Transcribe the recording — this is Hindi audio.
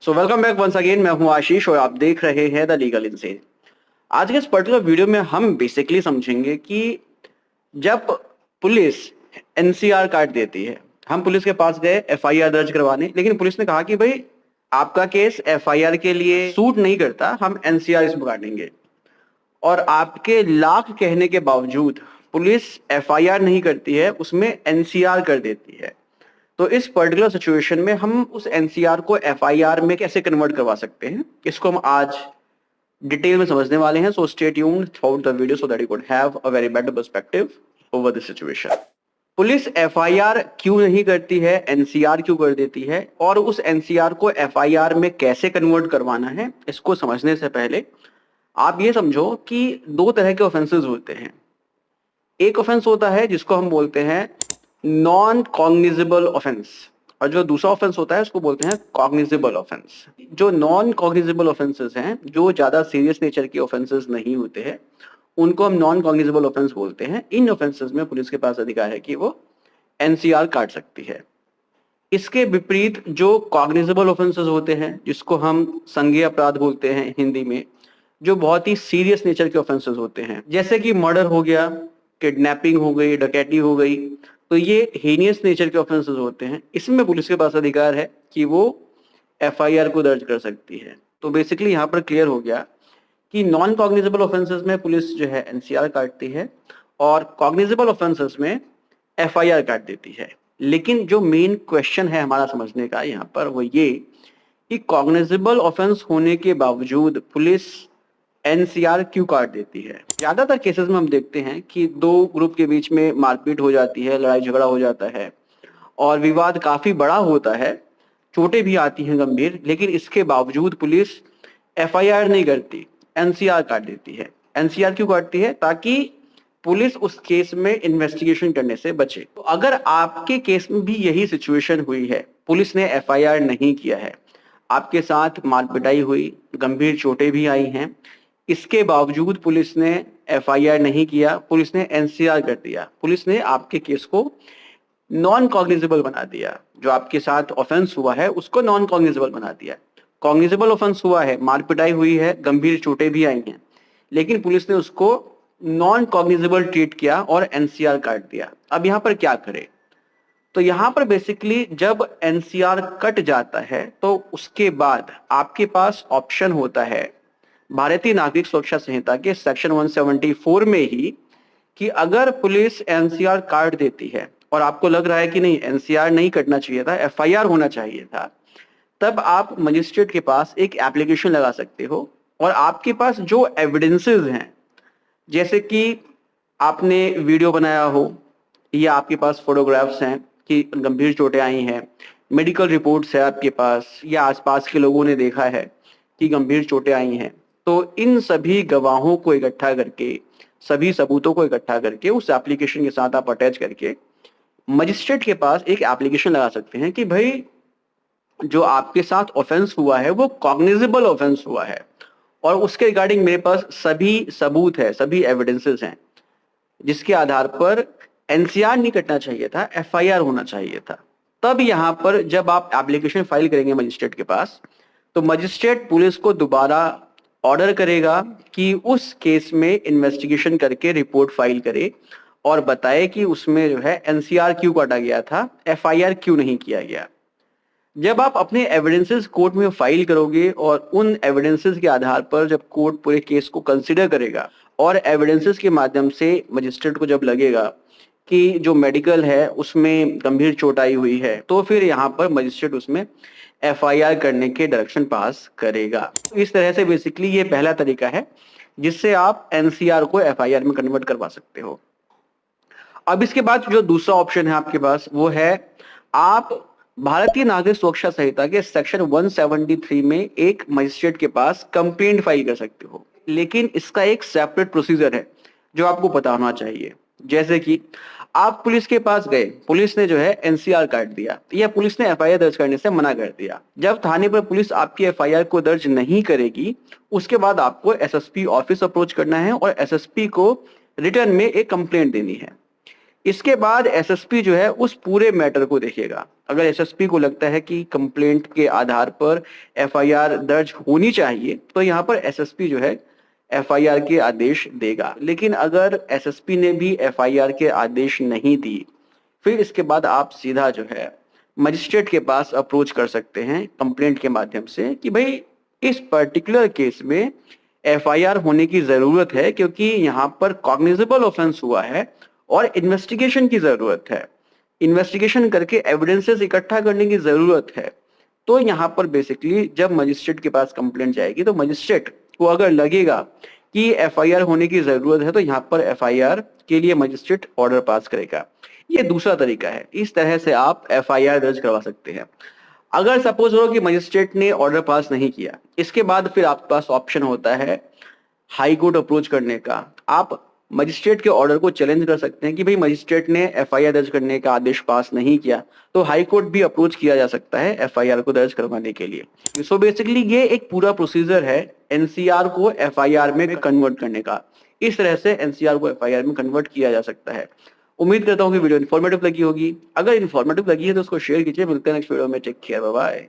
सो वेलकम बैक वंस अगेन। मैं हूं आशीष और आप देख रहे हैं द लीगल इंसेन। आज के इस पर्टिकुलर वीडियो में हम बेसिकली समझेंगे कि जब पुलिस एनसीआर काट देती है, हम पुलिस के पास गए एफआईआर दर्ज करवाने, लेकिन पुलिस ने कहा कि भाई आपका केस एफआईआर के लिए सूट नहीं करता, हम एनसीआर इसमें काटेंगे। और आपके लाख कहने के बावजूद पुलिस एफआईआर नहीं करती है, उसमें एनसीआर कर देती है। तो इस पर्टिकुलर सिचुएशन में हम उस एनसीआर को एफआईआर में कैसे कन्वर्ट करवा सकते हैं, इसको हम आज डिटेल में समझने वाले हैं। So stay tuned through the video so that you could have a very better perspective over this situation. Police FIR क्यों नहीं करती है, एनसीआर क्यों कर देती है, और उस एनसीआर को एफआईआर में कैसे कन्वर्ट करवाना है, इसको समझने से पहले आप ये समझो कि दो तरह के ऑफेंसेस होते हैं। एक ऑफेंस होता है जिसको हम बोलते हैं नॉन कॉग्निजेबल ऑफेंस, और जो दूसरा ऑफेंस होता है उसको बोलते हैं कॉग्निजेबल ऑफेंस। जो नॉन कॉग्निजेबल ऑफेंसेस हैं, जो ज्यादा सीरियस नेचर के ऑफेंसेस नहीं होते हैं, उनको हम नॉन कॉग्निजेबल ऑफेंस बोलते हैं। इन ऑफेंसेस में पुलिस के पास अधिकार है कि वो एनसीआर काट सकती है। इसके विपरीत जो कॉग्निजेबल ऑफेंसेस होते हैं, जिसको हम संज्ञेय अपराध बोलते हैं हिंदी में, जो बहुत ही सीरियस नेचर के ऑफेंसेस होते हैं, जैसे कि मर्डर हो गया, किडनैपिंग हो गई, डकैती हो गई, तो ये हेनियस नेचर के ऑफेंसेस होते हैं। इसमें पुलिस के पास अधिकार है कि वो एफआईआर को दर्ज कर सकती है। तो बेसिकली यहाँ पर क्लियर हो गया कि नॉन कॉग्निजेबल ऑफेंसेस में पुलिस जो है एनसीआर काटती है और कॉग्निजेबल ऑफेंसेस में एफआईआर काट देती है। लेकिन जो मेन क्वेश्चन है हमारा समझने का यहाँ पर वो ये कि कॉग्निजेबल ऑफेंस होने के बावजूद पुलिस एनसीआर क्यों काट देती है। ज्यादातर केसेस में हम देखते हैं कि दो ग्रुप के बीच में मारपीट हो जाती है, लड़ाई झगड़ा हो जाता है और विवाद काफी बड़ा होता है, चोटें भी आती हैं गंभीर, लेकिन इसके बावजूद पुलिस एफआईआर नहीं करती, एनसीआर काट देती है। एनसीआर क्यों काटती है? ताकि पुलिस उस केस में इन्वेस्टिगेशन करने से बचे। तो अगर आपके केस में भी यही सिचुएशन हुई है, पुलिस ने एफआईआर नहीं किया है, आपके साथ मारपिटाई हुई, गंभीर चोटें भी आई हैं, इसके बावजूद पुलिस ने एफआईआर नहीं किया, पुलिस ने एनसीआर कर दिया, पुलिस ने आपके केस को नॉन कॉग्निजेबल बना दिया। जो आपके साथ ऑफेंस हुआ है उसको नॉन कॉग्निजेबल बना दिया। कॉग्निजेबल ऑफेंस हुआ है, मारपिटाई हुई है, गंभीर चोटें भी आई हैं, लेकिन पुलिस ने उसको नॉन कॉग्निजेबल ट्रीट किया और एनसीआर काट दिया। अब यहाँ पर क्या करें? तो यहाँ पर बेसिकली जब एनसीआर कट जाता है तो उसके बाद आपके पास ऑप्शन होता है भारतीय नागरिक सुरक्षा संहिता के सेक्शन 174 में ही कि अगर पुलिस एनसीआर काट देती है और आपको लग रहा है कि नहीं, एनसीआर नहीं कटना चाहिए था, एफआईआर होना चाहिए था, तब आप मजिस्ट्रेट के पास एक एप्लीकेशन लगा सकते हो और आपके पास जो एविडेंसेस हैं, जैसे कि आपने वीडियो बनाया हो या आपके पास फोटोग्राफ्स हैं कि गंभीर चोटें आई हैं, मेडिकल रिपोर्ट्स है आपके पास, या आसपास के लोगों ने देखा है कि गंभीर चोटें आई हैं, तो इन सभी गवाहों को इकट्ठा करके, सभी सबूतों को इकट्ठा करके उस एप्लीकेशन के साथ आप अटैच करके मजिस्ट्रेट के पास एक एप्लीकेशन लगा सकते हैं कि भाई जो आपके साथ ऑफेंस हुआ है वो कॉग्निजेबल ऑफेंस हुआ है और उसके रिगार्डिंग मेरे पास सभी सबूत है, सभी एविडेंसेस हैं, जिसके आधार पर एनसीआर नहीं कटना चाहिए था, एफआईआर होना चाहिए था। तब यहाँ पर जब आप एप्लीकेशन फाइल करेंगे मजिस्ट्रेट के पास, तो मजिस्ट्रेट पुलिस को दोबारा ऑर्डर करेगा कि उस केस में इन्वेस्टिगेशन करके रिपोर्ट फाइल करे और बताए कि उसमें जो है एनसीआर क्यों काटा गया था, एफआईआर क्यों नहीं किया गया। जब आप अपने एविडेंसेस कोर्ट में फाइल करोगे और उन एविडेंसेस के आधार पर जब कोर्ट पूरे केस को कंसिडर करेगा और एविडेंसेस के माध्यम से मजिस्ट्रेट को जब लगेगा कि जो मेडिकल है उसमें गंभीर चोट आई हुई है, तो फिर यहाँ पर मजिस्ट्रेट उसमें एफआईआर करने के डायरेक्शन पास करेगा। इस तरह से बेसिकली ये पहला तरीका है जिससे आप एनसीआर को एफआईआर में कन्वर्ट करवा सकते हो। अब इसके बाद जो दूसरा ऑप्शन है आपके पास वो है, आप भारतीय नागरिक सुरक्षा संहिता के सेक्शन 173 में एक मजिस्ट्रेट के पास कंप्लेंट फाइल कर सकते हो, लेकिन इसका एक सेपरेट प्रोसीजर है जो आपको पता होना चाहिए। जैसे कि आप पुलिस के पास गए, पुलिस ने जो है एनसीआर काट दिया या पुलिस ने एफआईआर दर्ज करने से मना कर दिया। जब थाने पर पुलिस आपकी एफआईआर को दर्ज नहीं करेगी, उसके बाद आपको एसएसपी ऑफिस अप्रोच करना है और एसएसपी को रिटर्न में एक कंप्लेंट देनी है। इसके बाद एसएसपी जो है उस पूरे मैटर को देखेगा। अगर एसएसपी को लगता है कि कंप्लेंट के आधार पर एफआईआर दर्ज होनी चाहिए तो यहाँ पर एसएसपी जो है एफआईआर के आदेश देगा। लेकिन अगर एसएसपी ने भी एफआईआर के आदेश नहीं दी, फिर इसके बाद आप सीधा जो है मजिस्ट्रेट के पास अप्रोच कर सकते हैं कंप्लेंट के माध्यम से कि भाई इस पर्टिकुलर केस में एफआईआर होने की जरूरत है, क्योंकि यहाँ पर कॉग्निजेबल ऑफेंस हुआ है और इन्वेस्टिगेशन की जरूरत है, इन्वेस्टिगेशन करके एविडेंसेस इकट्ठा करने की जरूरत है। तो यहाँ पर बेसिकली जब मजिस्ट्रेट के पास कंप्लेंट जाएगी तो मजिस्ट्रेट को अगर लगेगा कि एफआईआर होने की जरूरत है तो यहाँ पर एफआईआर के लिए मजिस्ट्रेट ऑर्डर पास करेगा। ये दूसरा तरीका है, इस तरह से आप एफआईआर दर्ज करवा सकते हैं। अगर सपोज हो कि मजिस्ट्रेट ने ऑर्डर पास नहीं किया, इसके बाद फिर आपके पास ऑप्शन होता है हाई कोर्ट अप्रोच करने का। आप मजिस्ट्रेट के ऑर्डर को चैलेंज कर सकते हैं कि भाई मजिस्ट्रेट ने एफआईआर दर्ज करने का आदेश पास नहीं किया, तो हाई कोर्ट भी अप्रोच किया जा सकता है एफआईआर को दर्ज करवाने के लिए। सो बेसिकली ये एक पूरा प्रोसीजर है एनसीआर को एफआईआर में कन्वर्ट करने का। इस तरह से एनसीआर को एफआईआर में कन्वर्ट किया जा सकता है। उम्मीद करता हूँ कि वीडियो इन्फॉर्मेटिव लगी होगी। अगर इन्फॉर्मेटिव लगी है तो उसको शेयर कीजिए। मिलते हैं नेक्स्ट वीडियो में। Take care, bye bye.